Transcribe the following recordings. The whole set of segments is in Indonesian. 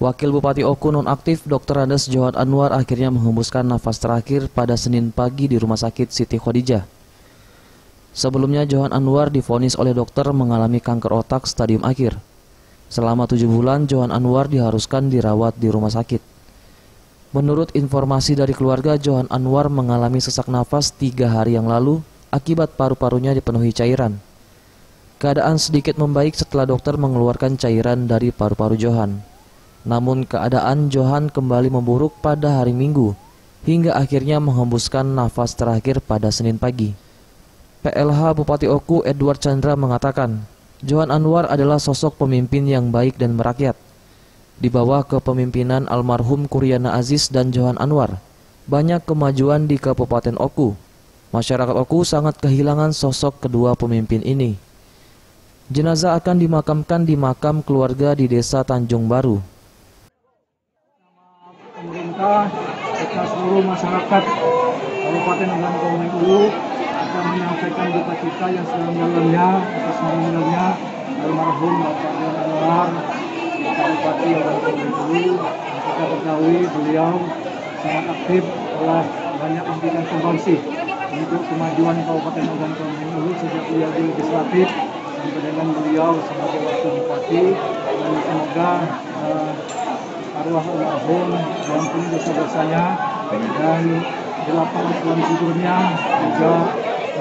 Wakil Bupati Oku nonaktif Dr. Andes Johan Anwar akhirnya menghembuskan nafas terakhir pada Senin pagi di Rumah Sakit Siti Khadijah. Sebelumnya Johan Anwar divonis oleh dokter mengalami kanker otak stadium akhir. Selama 7 bulan Johan Anwar diharuskan dirawat di rumah sakit. Menurut informasi dari keluarga, Johan Anwar mengalami sesak nafas 3 hari yang lalu akibat paru-parunya dipenuhi cairan. Keadaan sedikit membaik setelah dokter mengeluarkan cairan dari paru-paru Johan. Namun keadaan Johan kembali memburuk pada hari Minggu, hingga akhirnya menghembuskan nafas terakhir pada Senin pagi. PLH Bupati Oku Edward Chandra mengatakan, Johan Anwar adalah sosok pemimpin yang baik dan merakyat. Di bawah kepemimpinan almarhum Kuryana Aziz dan Johan Anwar, banyak kemajuan di Kabupaten Oku. Masyarakat Oku sangat kehilangan sosok kedua pemimpin ini. Jenazah akan dimakamkan di makam keluarga di Desa Tanjung Baru. Pemerintah serta seluruh masyarakat Kabupaten Ogan Komering Ulu akan menyampaikan duka cita yang sedalam-dalamnya atas meninggalnya almarhum Bapak Johan Anwar, Bupati Ogan Komering Ulu. Kita ketahui beliau sangat aktif, telah banyak memberikan sumbangsi untuk kemajuan Kabupaten Ogan Komering Ulu sejak beliau di legislatif sampai dengan beliau sebagai wakil bupati, dan semoga arwah almarhum diampuni dosa-dosanya dan di lapangan alam tidurnya juga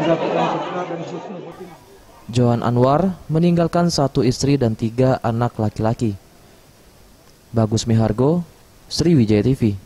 mendapatkan surga dan husnul khotimah. Johan Anwar meninggalkan 1 istri dan 3 anak laki-laki. Bagus Mihargo, Sriwijaya TV.